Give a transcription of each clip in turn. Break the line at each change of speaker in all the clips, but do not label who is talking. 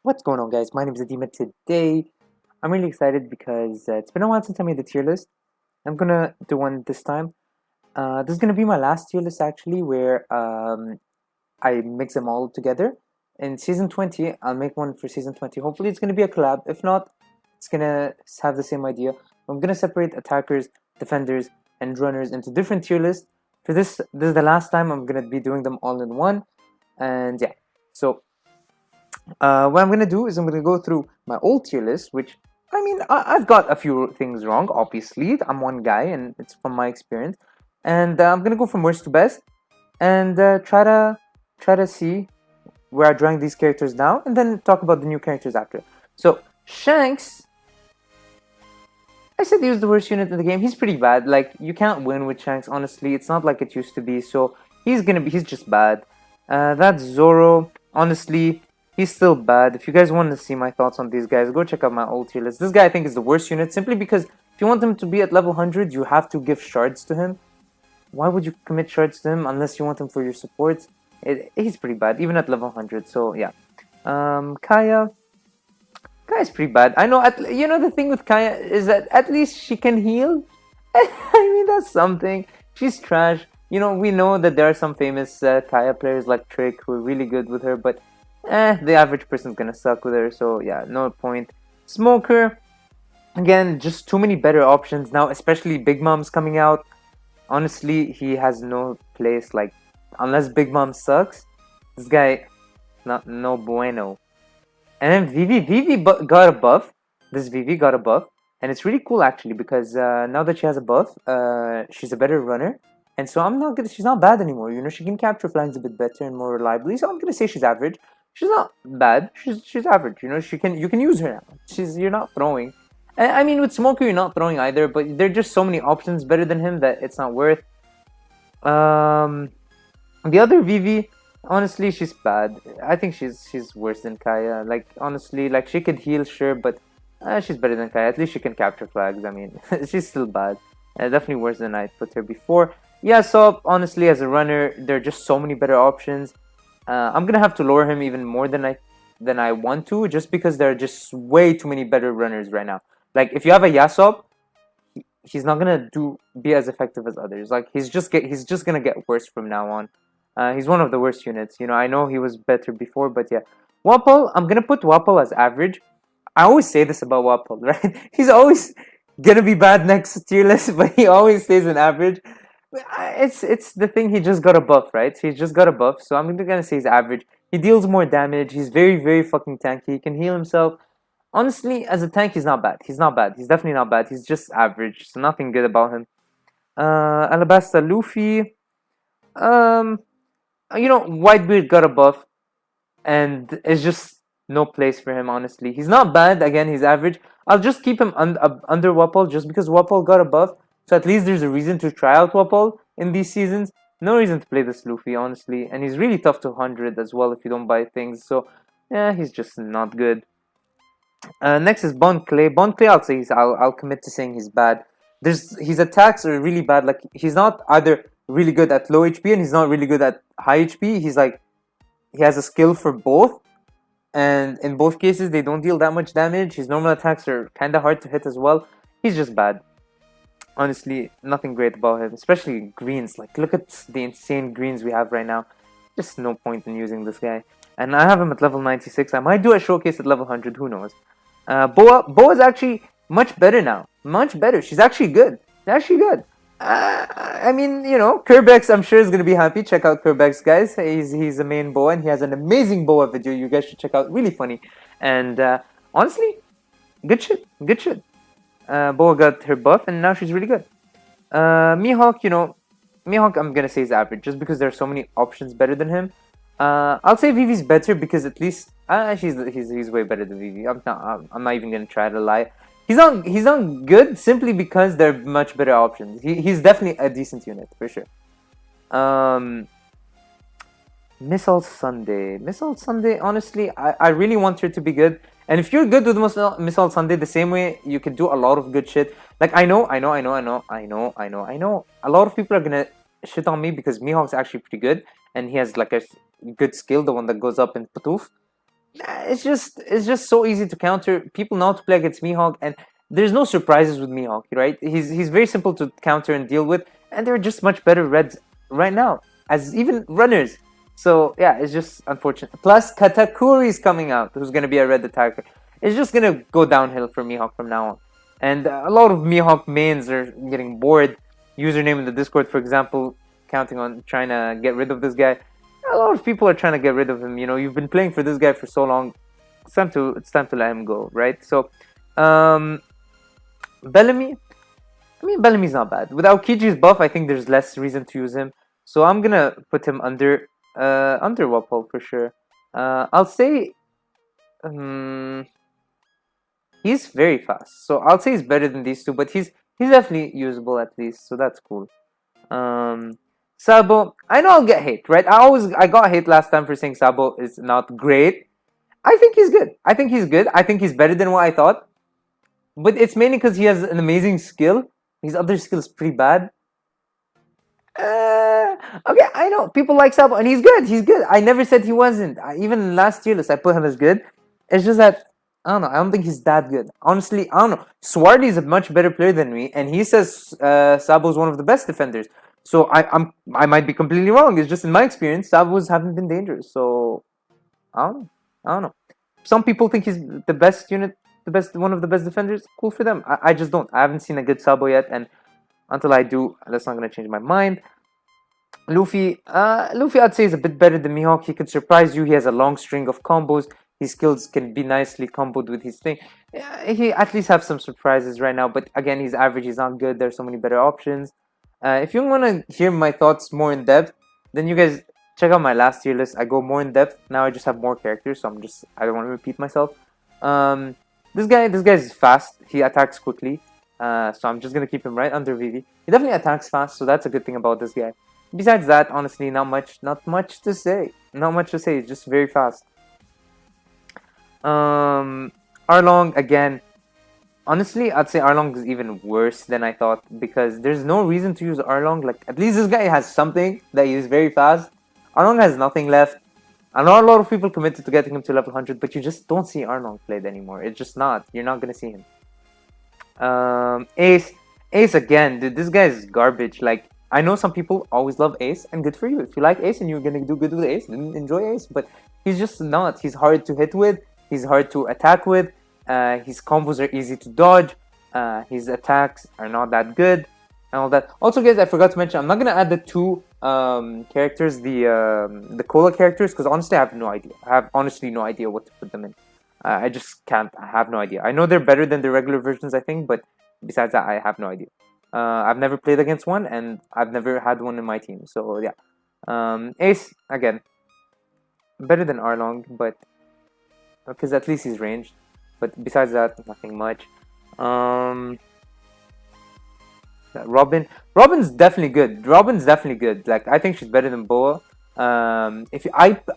What's going on, guys? My name is Adima. Today, I'm really excited because it's been a while since I made the tier list. I'm gonna do one this time. This is gonna be my last tier list, actually, where I mix them all together. In season 20, I'll make one for season 20. Hopefully, it's gonna be a collab. If not, it's gonna have the same idea. I'm gonna separate attackers, defenders, and runners into different tier lists. For this is the last time I'm gonna be doing them all in one. And yeah, so what I'm gonna do is I'm gonna go through my old tier list, which I mean I've got a few things wrong. Obviously, I'm one guy, and it's from my experience. And I'm gonna go from worst to best, and try to see where I rank these characters now, and then talk about the new characters after. So Shanks, I said he was the worst unit in the game. He's pretty bad. Like, you can't win with Shanks. Honestly, it's not like it used to be. So he's just bad. That's Zoro. Honestly, he's still bad. If you guys want to see my thoughts on these guys, go check out my old tier list. This guy I think is the worst unit simply because if you want him to be at level 100, you have to give shards to him. Why would you commit shards to him unless you want him for your supports? He's pretty bad, even at level 100. So yeah. Kaya. Kaya's pretty bad. I know. The thing with Kaya is that at least she can heal. I mean, that's something. She's trash. We know that there are some famous Kaya players like Trick who are really good with her, but the average person's gonna suck with her. So yeah, no point. Smoker, again, just too many better options now, especially Big Mom's coming out. Honestly, he has no place. Like, unless Big Mom sucks, this guy, no bueno. And then Vivi got a buff. This Vivi got a buff, and it's really cool actually because now that she has a buff, she's a better runner, and so she's not bad anymore. She can capture flanks a bit better and more reliably. So I'm gonna say she's average. She's not bad. She's average. You can use her now. You're not throwing. I mean, with Smoker you're not throwing either, but there are just so many options better than him that it's not worth. The other Vivi. Honestly, she's bad. I think she's worse than Kaya. Like, honestly, like, she could heal, sure, but she's better than Kaya. At least she can capture flags. I mean, she's still bad. Definitely worse than I put her before. Yeah, so honestly, as a runner, there are just so many better options. I'm gonna have to lower him even more than I want to, just because there are just way too many better runners right now. Like, if you have a Yasop, he's not gonna be as effective as others. Like, he's just gonna get worse from now on. He's one of the worst units. I know he was better before, but yeah. Wapol, I'm gonna put Wapol as average. I always say this about Wapol, right? He's always gonna be bad next tier list, but he always stays an average. It's the thing. He just got a buff, right? He's just got a buff, so I'm gonna say he's average. He deals more damage. He's very, very fucking tanky. He can heal himself. Honestly, as a tank, he's not bad. He's not bad. He's definitely not bad. He's just average, so nothing good about him. Alabasta Luffy. Whitebeard got a buff, and it's just no place for him, honestly. He's not bad, again, he's average. I'll just keep him under Wapol just because Wapol got a buff, so at least there's a reason to try out Wapol in these seasons. No reason to play this Luffy, honestly, and he's really tough to 100 as well if you don't buy things, so yeah, he's just not good. Next is Bon Clay. Bon Clay, I'll commit to saying he's bad. His attacks are really bad. Like, he's not either really good at low HP and he's not really good at high HP. He has a skill for both, and in both cases they don't deal that much damage. His normal attacks are kind of hard to hit as well. He's just bad. Honestly, nothing great about him, especially greens. Like, look at the insane greens we have right now. Just no point in using this guy. And I have him at level 96. I might do a showcase at level 100, who knows. Boa is actually much better now. Much better. She's actually good. She's actually good. I mean, Kerbex, I'm sure is going to be happy. Check out Kerbex, guys. He's the main Boa, and he has an amazing Boa video you guys should check out. Really funny. And honestly, good shit. Good shit. Boa got her buff, and now she's really good. Mihawk, Mihawk I'm going to say is average, just because there are so many options better than him. I'll say Vivi's better because at least he's way better than Vivi. I'm not even gonna try to lie. He's not good simply because there are much better options. He's definitely a decent unit for sure. Missile Sunday. Honestly, I really want her to be good. And if you're good with Missile Sunday, the same way you can do a lot of good shit. Like, I know. A lot of people are gonna shit on me because Mihawk's actually pretty good, and he has like a good skill, the one that goes up in Patoof. it's just so easy to counter. People know how to play against Mihawk, and there's no surprises with Mihawk, right? He's very simple to counter and deal with, and they're just much better Reds right now as even runners. So yeah, it's just unfortunate. Plus Katakuri is coming out, who's gonna be a red attacker. It's just gonna go downhill for Mihawk from now on, and a lot of Mihawk mains are getting bored. Username in the Discord, for example, counting on trying to get rid of this guy. A lot of people are trying to get rid of him. You know, you've been playing for this guy for so long. It's time to let him go, right? So, um, Bellamy. I mean, Bellamy's not bad. With Aokiji's buff, I think there's less reason to use him. So I'm gonna put him under Wapol for sure. I'll say, um, he's very fast. So I'll say he's better than these two, but he's definitely usable at least. So that's cool. Um, Sabo, I know I'll get hate, right? I got hate last time for saying Sabo is not great. I think he's good. I think he's good. I think he's better than what I thought. But it's mainly because he has an amazing skill. His other skill is pretty bad. Okay, I know people like Sabo, and he's good. He's good. I never said he wasn't. Even last year list, I put him as good. It's just that I don't know. I don't think he's that good. Honestly, I don't know. Swarty is a much better player than me, and he says Sabo is one of the best defenders. So I might be completely wrong. It's just in my experience, Sabos haven't been dangerous. So I don't know. I don't know. Some people think he's the best unit, the best one of the best defenders. Cool for them. I just don't. I haven't seen a good Sabo yet, and until I do, that's not gonna change my mind. Luffy, I'd say is a bit better than Mihawk. He can surprise you. He has a long string of combos. His skills can be nicely comboed with his thing. Yeah, he at least have some surprises right now. But again, he's average. He's not good. There's so many better options. If you want to hear my thoughts more in depth, then you guys check out my last tier list. I go more in depth. Now I just have more characters, so I don't want to repeat myself. This guy is fast. He attacks quickly. So I'm just gonna keep him right under Vivi. He definitely attacks fast, so that's a good thing about this guy. Besides that, honestly, not much to say. Not much to say. It's just very fast. Arlong again. Honestly, I'd say Arlong is even worse than I thought because there's no reason to use Arlong. Like at least this guy has something that he is very fast. Arlong has nothing left. I know a lot of people committed to getting him to level 100, but you just don't see Arlong played anymore. It's just not. You're not gonna see him. Ace again, dude. This guy is garbage. Like I know some people always love Ace, and good for you. If you like Ace and you're gonna do good with Ace, then enjoy Ace. But he's just not. He's hard to hit with. He's hard to attack with. His combos are easy to dodge. His attacks are not that good, and all that. Also, guys, I forgot to mention, I'm not gonna add the two characters, the cola characters, because honestly, I have no idea. I have honestly no idea what to put them in. I just can't. I have no idea. I know they're better than the regular versions, I think, but besides that, I have no idea. I've never played against one, and I've never had one in my team. So yeah, Ace again, better than Arlong, but because at least he's ranged. But besides that, nothing much. Robin's definitely good. Robin's definitely good. Like I think she's better than Boa. I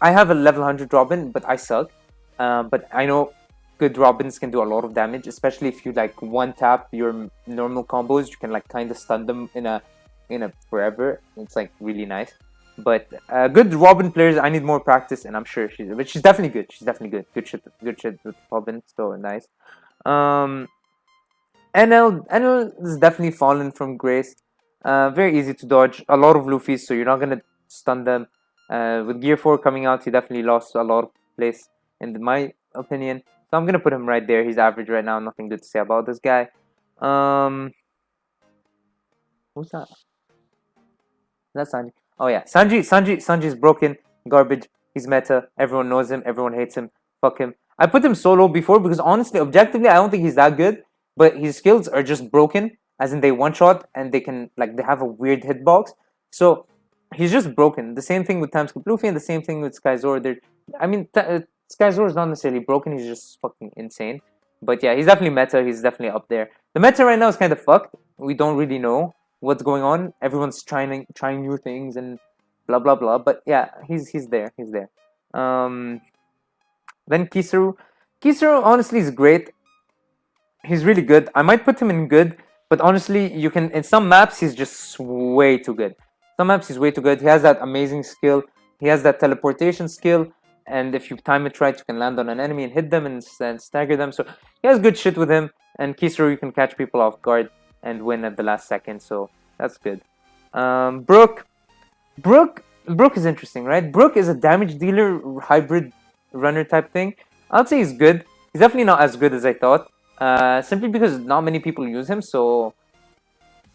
have a level 100 Robin, but I suck. But I know good Robins can do a lot of damage, especially if you like one tap your normal combos. You can like kind of stun them in a forever. It's like really nice. But good Robin players, I need more practice, and I'm sure she's definitely good. She's definitely good. Good shit with Robin. So nice. NL is definitely fallen from grace. Very easy to dodge. A lot of Luffy's, so you're not gonna stun them. With Gear 4 coming out, he definitely lost a lot of place in my opinion. So I'm gonna put him right there. He's average right now. Nothing good to say about this guy. Who's that? That's Sanji. Oh yeah, Sanji's broken, garbage. He's meta. Everyone knows him. Everyone hates him. Fuck him. I put him solo before because honestly, objectively, I don't think he's that good. But his skills are just broken, as in they one shot and they can they have a weird hitbox. So he's just broken. The same thing with Timeskip Luffy and the same thing with Skyzor. Skyzor is not necessarily broken. He's just fucking insane. But yeah, he's definitely meta. He's definitely up there. The meta right now is kind of fucked. We don't really know what's going on. Everyone's trying new things and blah blah blah. But yeah, he's there. He's there. Then Kizaru. Kizaru honestly is great. He's really good. I might put him in good, but honestly, you can in some maps he's just way too good. Some maps he's way too good. He has that amazing skill. He has that teleportation skill, and if you time it right, you can land on an enemy and hit them and stagger them. So he has good shit with him. And Kizaru, you can catch people off guard and win at the last second. So that's good. Brook is interesting, right? Brook is a damage dealer hybrid runner type thing. I'd say he's good. He's definitely not as good as I thought. Simply because not many people use him. So,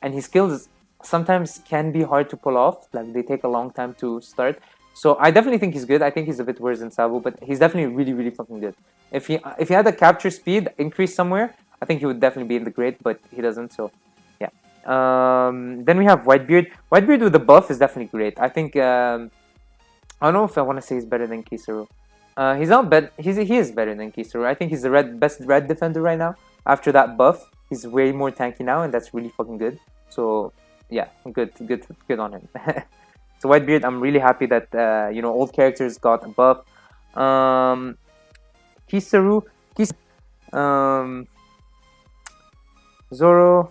and his skills sometimes can be hard to pull off. Like they take a long time to start. So I definitely think he's good. I think he's a bit worse than Sabo, but he's definitely really, really fucking good. If he had a capture speed increase somewhere, I think he would definitely be in the great, but he doesn't. So yeah. Then we have Whitebeard. Whitebeard with the buff is definitely great. I think I don't know if I want to say he's better than Kizaru. He's not bad. He is better than Kizaru. I think he's the best red defender right now. After that buff, he's way more tanky now, and that's really fucking good. So yeah, good on him. So Whitebeard, I'm really happy that old characters got a buff. Kizaru, Zoro's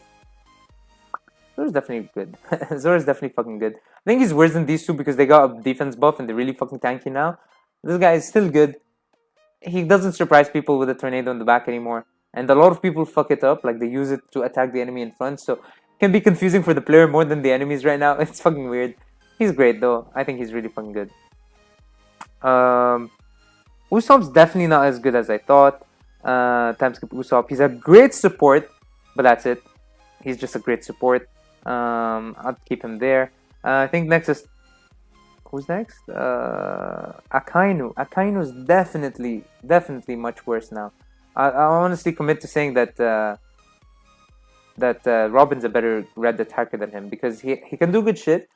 definitely good. Zoro's definitely fucking good. I think he's worse than these two because they got a defense buff and they're really fucking tanky now. This guy is still good. He doesn't surprise people with a tornado in the back anymore. And a lot of people fuck it up, like they use it to attack the enemy in front. So it can be confusing for the player more than the enemies right now. It's fucking weird. He's great though. I think he's really fucking good. Usopp's definitely not as good as I thought. Timeskip Usopp. He's a great support, but that's it. He's just a great support. I'll keep him there. I think next is... Who's next? Akainu. Akainu is definitely much worse now. I honestly commit to saying that Robin's a better red attacker than him because he can do good shit.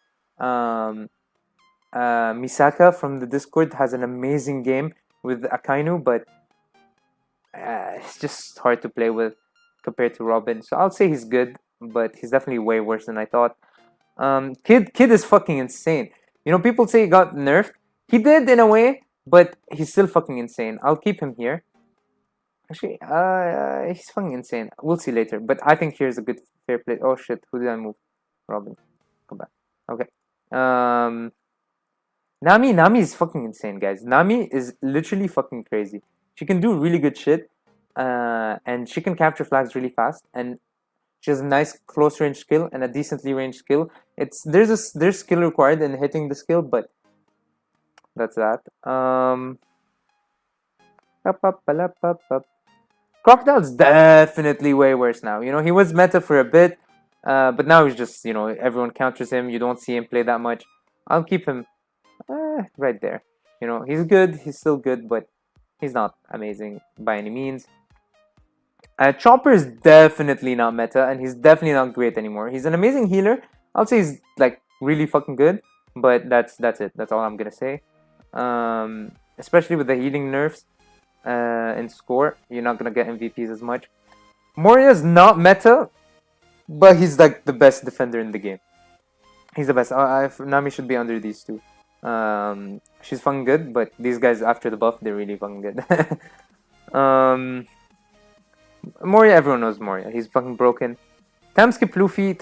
Misaka from the Discord has an amazing game with Akainu, but it's just hard to play with compared to Robin. So I'll say he's good, but he's definitely way worse than I thought. Kid is fucking insane. You know, people say he got nerfed. He did in a way, but he's still fucking insane. I'll keep him here. Actually, he's fucking insane. We'll see later. But I think here's a good fair play. Oh shit, who did I move? Robin. Come back. Okay. Nami is fucking insane, guys. Nami is literally fucking crazy. She can do really good shit. And she can capture flags really fast. And she has a nice close range skill and a decently ranged skill. There's skill required in hitting the skill, but that's that. Crocodile's definitely way worse now. You know, he was meta for a bit, but now he's just, everyone counters him. You don't see him play that much. I'll keep him right there. You know, he's good. He's still good, but he's not amazing by any means. Chopper is definitely not meta, and he's definitely not great anymore. He's an amazing healer. I'll say he's like really fucking good, but that's it. That's all I'm gonna say. Especially with the healing nerfs in score, you're not gonna get MVPs as much. Moria's not meta, but he's like the best defender in the game. He's the best. Nami should be under these two. She's fucking good, but these guys after the buff, they're really fucking good. Moria, everyone knows Moria. He's fucking broken. Timeskip Luffy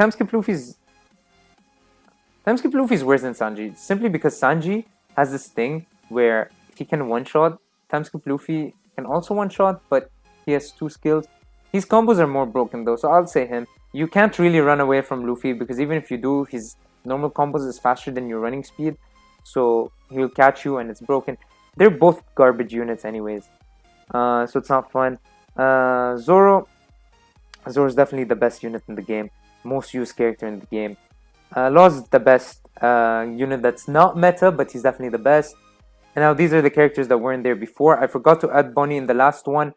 is worse than Sanji. Simply because Sanji has this thing where he can one-shot. Timeskip Luffy can also one-shot, but he has two skills. His combos are more broken though, so I'll say him. You can't really run away from Luffy because even if you do, his normal combos is faster than your running speed. So he'll catch you and it's broken. They're both garbage units anyways. So it's not fun. Zoro's definitely the best unit in the game, most used character in the game. Law's the best unit that's not meta, but he's definitely the best. And now these are the characters that weren't there before. I forgot to add Bonnie in the last one.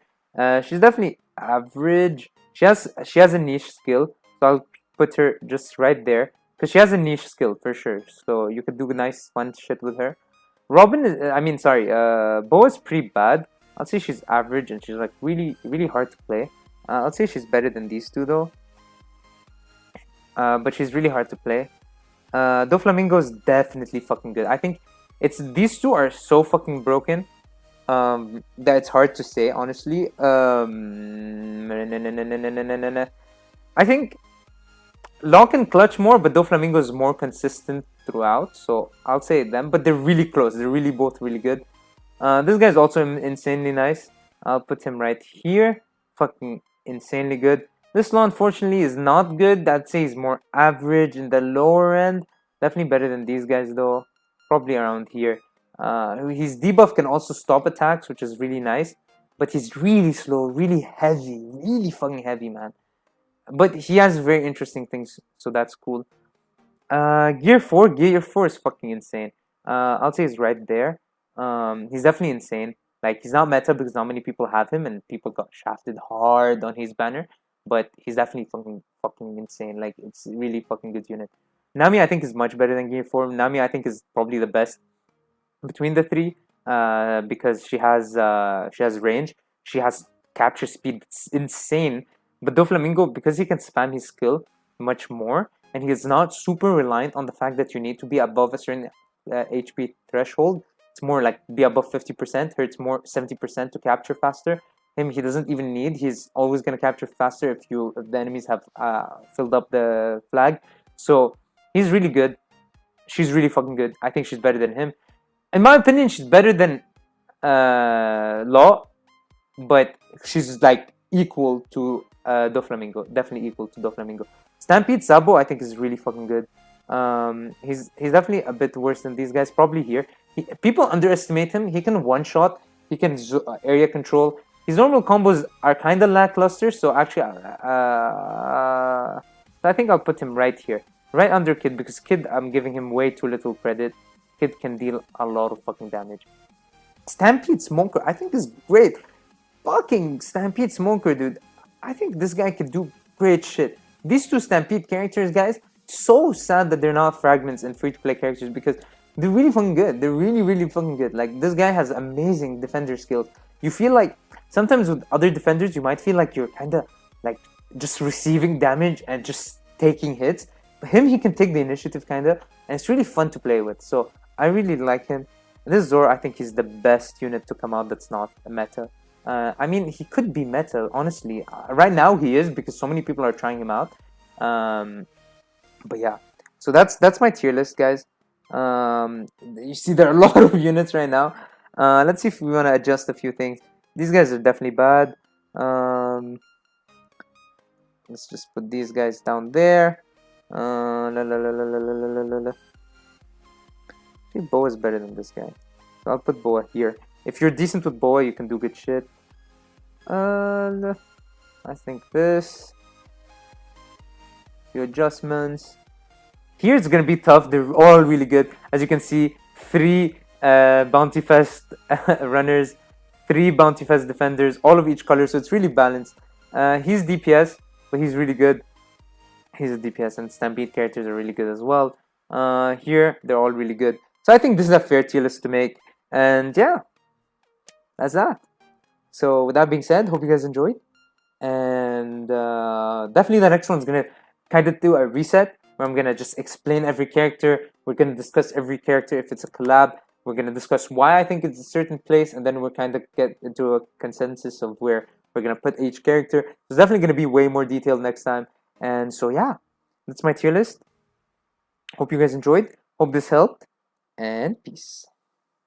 She's definitely average. She has a niche skill, so I'll put her just right there because she has a niche skill for sure. So you could do nice fun shit with her. Boa is pretty bad. I'll say she's average and she's like really hard to play. I'll say she's better than these two though. But she's really hard to play. Doflamingo is definitely fucking good. I think these two are so fucking broken that it's hard to say honestly. I think Law can clutch more, but Doflamingo is more consistent throughout. So I'll say them, but they're really close. They're really both really good. This guy's also insanely nice. I'll put him right here. Fucking insanely good. This law, unfortunately, is not good. I'd say he's more average in the lower end. Definitely better than these guys, though. Probably around here. His debuff can also stop attacks, which is really nice. But he's really slow, really heavy, really fucking heavy, man. But he has very interesting things, so that's cool. Gear 4 is fucking insane. I'll say he's right there. He's definitely insane. Like, he's not meta because not many people have him and people got shafted hard on his banner. But he's definitely fucking insane. Like, it's really fucking good unit. Nami, I think, is much better than Gear 4. Nami, I think, is probably the best between the three. Because she has range. She has capture speed. It's insane. But Doflamingo, because he can spam his skill much more, and he is not super reliant on the fact that you need to be above a certain HP threshold. It's more like be above 50%, hurts more 70% to capture faster. Him, he doesn't even need. He's always gonna capture faster if the enemies have filled up the flag. So he's really good. She's really fucking good. I think she's better than him. In my opinion, she's better than Law, but she's like equal to Doflamingo. Definitely equal to Doflamingo. Stampede Sabo, I think, is really fucking good. He's definitely a bit worse than these guys. Probably here. People underestimate him. He can one shot. He can area control. His normal combos are kind of lackluster. So actually, I think I'll put him right here, right under Kid, because Kid, I'm giving him way too little credit. Kid can deal a lot of fucking damage. Stampede Smoker, I think, is great. Fucking Stampede Smoker, dude. I think this guy could do great shit. These two Stampede characters, guys, so sad that they're not fragments and free-to-play characters because they're really fucking good. They're really, really fucking good. Like, this guy has amazing defender skills. You feel like, sometimes with other defenders, you might feel like you're kind of, like, just receiving damage and just taking hits. But him, he can take the initiative, kind of, and it's really fun to play with. So, I really like him. And this Zoro, I think he's the best unit to come out that's not a meta. I mean, he could be meta, honestly. Right now, he is because so many people are trying him out. But yeah, so that's my tier list, guys. You see, there are a lot of units right now. Let's see if we want to adjust a few things. These guys are definitely bad. Let's just put these guys down there. I think Boa is better than this guy, so I'll put Boa here. If you're decent with Boa, you can do good shit. I think this. Few adjustments. Here it's gonna be tough. They're all really good. As you can see, 3 Bounty Fest runners, 3 Bounty Fest defenders, all of each color, so it's really balanced. He's DPS, but he's really good. He's a DPS, and Stampede characters are really good as well. Here, they're all really good. So I think this is a fair tier list to make. And yeah, that's that. So with that being said, hope you guys enjoyed. And definitely the next one's gonna kind of do a reset where I'm gonna just explain every character. We're gonna discuss every character if it's a collab. We're gonna discuss why I think it's a certain place, and then we're kind of get into a consensus of where we're gonna put each character. It's definitely gonna be way more detailed next time. And so yeah, that's my tier list. Hope you guys enjoyed. Hope this helped, and peace.